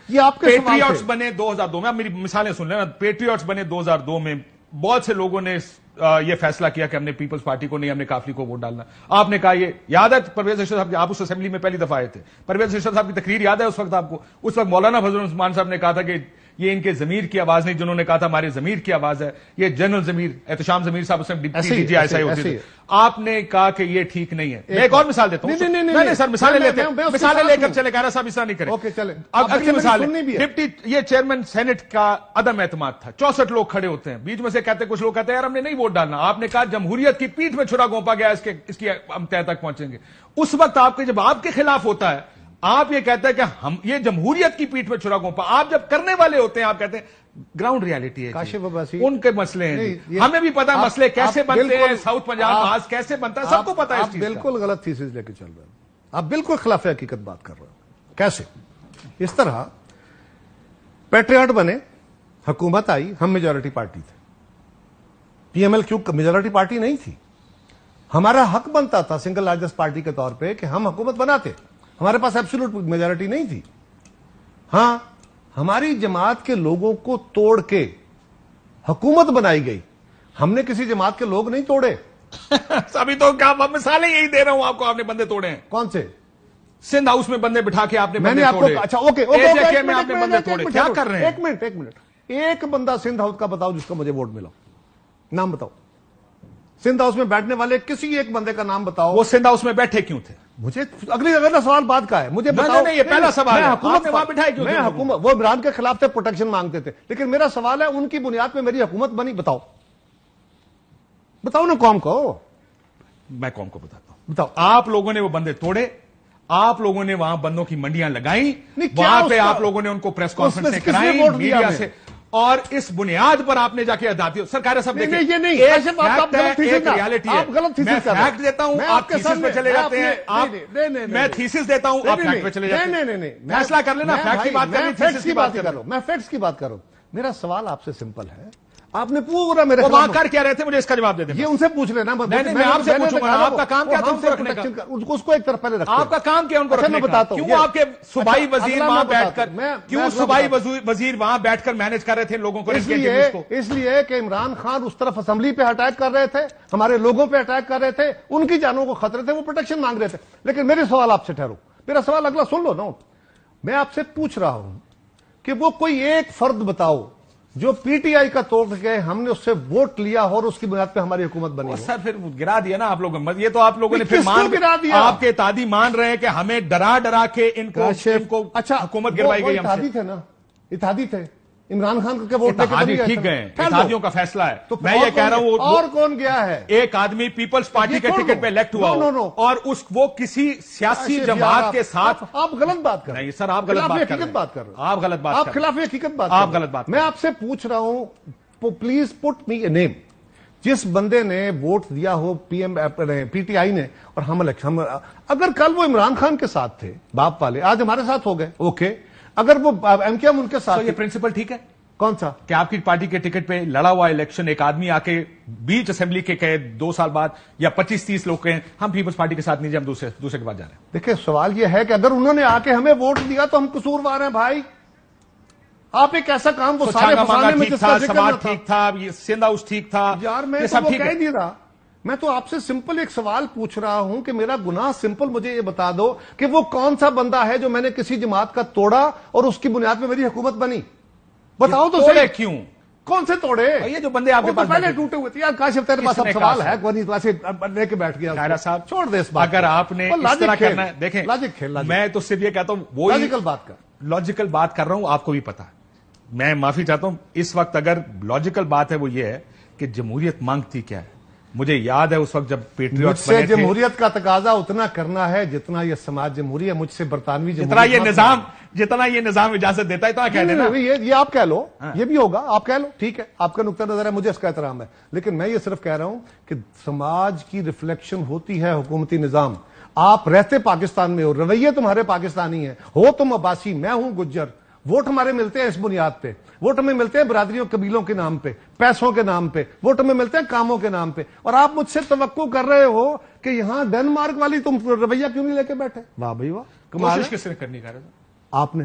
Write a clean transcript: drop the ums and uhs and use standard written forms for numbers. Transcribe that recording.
یہ آپ کے پیٹریوٹس بنے 2002 میں. آپ میری مثالیں سن لیں نا. پیٹریوٹس بنے 2002 میں. بہت سے لوگوں نے یہ فیصلہ کیا کہ ہم نے پیپلز پارٹی کو نہیں, ہم نے کافلی کو ووٹ ڈالنا. آپ نے کہا, یہ یاد ہے پرویز ارشد صاحب, آپ اس اسمبلی میں پہلی دفعہ آئے تھے, پرویز ارشد صاحب کی تقریر یاد ہے اس وقت آپ کو؟ اس وقت مولانا فضل الرحمان صاحب نے کہا تھا کہ یہ ان کے ضمیر کی آواز نہیں, جنہوں نے کہا تھا ہمارے ضمیر کی آواز ہے, یہ جنرل ضمیر احتشام ضمیر صاحب اس میں ڈی جی ایسا ہی ہوتی تھی. آپ نے کہا کہ یہ ٹھیک نہیں ہے. میں ایک اور مثال دیتا ہوں. نہیں سر, مثالیں لیتے ہیں, مثالیں لے کر چلے. کہنا صاحب اس طرح نہیں کریں. اوکے چلیں. اب اگلی مثال ہے, یہ چیئرمین سینٹ کا عدم اعتماد تھا. 64 لوگ کھڑے ہوتے ہیں, بیچ میں سے کہتے کچھ لوگ کہتے ہیں یار ہم نے نہیں ووٹ ڈالنا. آپ نے کہا جمہوریت کی پیٹھ میں چھرا گھونپا گیا, اس کی ہم تہ تک پہنچیں گے. اس وقت آپ کے جب آپ کے خلاف ہوتا ہے, آپ یہ کہتے ہیں کہ ہم یہ جمہوریت کی پیٹھ میں چھرا گھونپا. آپ جب کرنے والے ہوتے ہیں آپ کہتے ہیں گراؤنڈ ریالٹی ہے, ان کے مسئلے ہیں. ہمیں بھی پتا مسئلے کیسے بنتے ہیں, ساؤتھ پنجاب محاذ کیسے بنتا ہے, سب کو پتا ہے. آپ بالکل غلط تھیسز لے کے چل رہے ہیں, آپ بالکل خلاف حقیقت بات کر رہے ہیں. کیسے؟ اس طرح پیٹریاٹ بنے, حکومت آئی, ہم میجورٹی پارٹی تھے. P M L Q majority party نہیں تھی. ہمارا حق بنتا تھا سنگل لارجسٹ پارٹی کے طور پہ کہ ہم حکومت بناتے. ہمارے پاس ایبسولوٹ میجورٹی نہیں تھی. ہاں, ہماری جماعت کے لوگوں کو توڑ کے حکومت بنائی گئی. ہم نے کسی جماعت کے لوگ نہیں توڑے. ابھی تو کیا مثالیں یہی دے رہا ہوں آپ کو. آپ نے بندے توڑے ہیں. کون سے؟ سندھ ہاؤس میں بندے بٹھا کے آپ نے میں نے آپ کو, اچھا اوکے, بندے توڑے. کیا کر رہے ہیں؟ ایک منٹ. ایک بندہ سندھ ہاؤس کا بتاؤ جس کو مجھے ووٹ ملا. نام بتاؤ. سندھ ہاؤس میں بیٹھنے والے کسی ایک بندے کا نام بتاؤ. وہ سندھ ہاؤس میں بیٹھے کیوں تھے؟ مجھے اگلا سوال بات کا ہے. مجھے بتاؤ. نہیں, یہ پہلا سوال ہے. حکومت وہاں بٹھائی کیوں؟ میں حکومت, وہ عمران کے خلاف تھے, پروٹیکشن مانگتے تھے. لیکن میرا سوال ہے ان کی بنیاد پہ میری حکومت بنی. بتاؤ نا قوم کو. میں قوم کو بتاتا ہوں. بتاؤ. آپ لوگوں نے وہ بندے توڑے, آپ لوگوں نے وہاں بندوں کی منڈیاں لگائیں, وہاں پہ آپ لوگوں نے ان کو پریس کانفرنسیں کرائیں میڈیا سے, اور اس بنیاد پر آپ نے جا کے اداتی. سرکار صاحب دیکھیں, یہ نہیں, ایک ریالٹی ہے. میں فیکٹ دیتا ہوں, آپ تھیسس پہ چلے جاتے ہیں. میں تھیسس دیتا ہوں, آپ فیکٹ پہ چلے جاتے ہیں. نہیں, فیصلہ کر لینا. فیکٹ کی بات کریں, تھیسس کی بات کرو. میں فیکٹس کی بات کروں. میرا سوال آپ سے سمپل ہے. آپ نے پورا میرے وہاں کر کیا رہے تھے, مجھے اس کا جواب دے دیں. یہ ان سے پوچھ لینا. میں آپ سے پوچھوں گا, آپ کا کام کیا تھا ان کو رکھنے کا؟ اس کو ایک طرف پہلے رکھیں. آپ کا کام کیا ان کو رکھنے کا؟ کیوں آپ کے صوبائی وزیر وہاں بیٹھ کر, کیوں صوبائی وزیر وہاں بیٹھ کر مینج کر رہے تھے لوگوں کو؟ اس لیے کہ عمران خان اس طرف اسمبلی پہ اٹیک کر رہے تھے, ہمارے لوگوں پہ اٹیک کر رہے تھے, ان کی جانوں کو خطرے تھے, وہ پروٹیکشن مانگ رہے تھے. لیکن میرے سوال آپ سے ٹھہرو, میرا سوال اگلا سن لو نا. میں آپ سے پوچھ رہا ہوں کہ وہ کوئی ایک فرد بتاؤ جو پی ٹی آئی کا توڑ کے ہم نے اس سے ووٹ لیا اور اس کی بنیاد پہ ہماری حکومت بنی. سر پھر گرا دیا نا آپ لوگوں نے. یہ تو آپ لوگوں نے پھر گرا دیا. آپ کے اتحادی مان رہے ہیں کہ ہمیں ڈرا کے ان کو اچھا حکومت گروائی گئی. اتحادی تھے نا, اتحادی تھے. عمران خان کو ووٹ ٹھیک گئے, اتحادیوں کا فیصلہ ہے. میں یہ کہہ رہا ہوں, اور کون گیا ہے؟ ایک آدمی پیپلز پارٹی کے ٹکٹ پہ الیکٹ ہوا اور وہ کسی سیاسی جماعت کے ساتھ. آپ غلط بات کر رہے ہیں. نہیں سر, آپ غلط بات کر رہے ہیں. آپ غلط بات, آپ خلاف حقیقت بات, آپ غلط بات. میں آپ سے پوچھ رہا ہوں, پلیز پٹ می اے نیم. جس بندے نے ووٹ دیا ہو پی ٹی آئی نے, اور ہم اگر کل وہ عمران خان کے ساتھ تھے باپ والے, آج ہمارے ساتھ ہو گئے, اوکے. اگر وہ ایم کیو ایم ان کے ساتھ, یہ پرنسپل ٹھیک ہے. کون سا؟ کہ آپ کی پارٹی کے ٹکٹ پہ لڑا ہوا الیکشن ایک آدمی آ کے بیچ اسمبلی کے کہے 2 سال بعد یا 25-30 لوگ کہیں ہم پیپلز پارٹی کے ساتھ نہیں جائیں, ہم دوسرے کے بعد جا رہے ہیں. دیکھیں سوال یہ ہے کہ اگر انہوں نے آ کے ہمیں ووٹ دیا تو ہم قصوروار ہیں بھائی. آپ ایک ایسا کام, وہ سارے سماج ٹھیک تھا, یہ سندھ ہاؤس ٹھیک تھا. یار میں تو وہ کہہ نہیں رہا, میں تو آپ سے سمپل ایک سوال پوچھ رہا ہوں کہ میرا گناہ سمپل مجھے یہ بتا دو کہ وہ کون سا بندہ ہے جو میں نے کسی جماعت کا توڑا اور اس کی بنیاد پہ میری حکومت بنی. بتاؤ تو صحیح. کیوں کون سے توڑے؟ یہ جو بندے آپ کے پاس پہلے ٹوٹے ہوئے تھے. یار کاشف تیرے پاس اب سوال ہے کوئی نہیں, ایسے لے کے بیٹھ گیا. خیرہ صاحب چھوڑ دے اس بات. اگر آپ نے اس طرح کرنا ہے, دیکھیں لاجک کھیل, میں تو صرف یہ کہتا ہوں وہ لاجیکل بات کر, لاجیکل بات کر رہا ہوں, آپ کو بھی پتا ہے. میں معافی چاہتا ہوں اس وقت, اگر لاجیکل بات ہے وہ یہ ہے کہ جمہوریت مانگتی کیا ہے. مجھے یاد ہے اس وقت جب پیٹریوٹ سے جمہوریت کا تقاضا اتنا کرنا ہے جتنا یہ سماج جمہوری ہے, مجھ سے برطانوی جتنا یہ نظام اجازت دیتا ہے اتنا کہہ دینا. یہ آپ کہہ لو, یہ بھی ہوگا, آپ کہہ لو, ٹھیک ہے, آپ کا نقطہ نظر ہے, مجھے اس کا احترام ہے. لیکن میں یہ صرف کہہ رہا ہوں کہ سماج کی ریفلیکشن ہوتی ہے حکومتی نظام. آپ رہتے پاکستان میں ہو, رویے تمہارے پاکستانی ہیں, ہو تم عباسی, میں ہوں گجر, ووٹ ہمارے ملتے ہیں اس بنیاد پہ. ووٹ ہمیں ملتے ہیں برادریوں قبیلوں کے نام پہ, پیسوں کے نام پہ. ووٹ ہمیں ملتے ہیں کاموں کے نام پہ. اور آپ مجھ سے توقع کر رہے ہو کہ یہاں ڈنمارک والی تم رویہ کیوں نہیں لے کے بیٹھے؟ واہ بھائی واہ, کوشش کس نے کرنی ہے؟ آپ نے.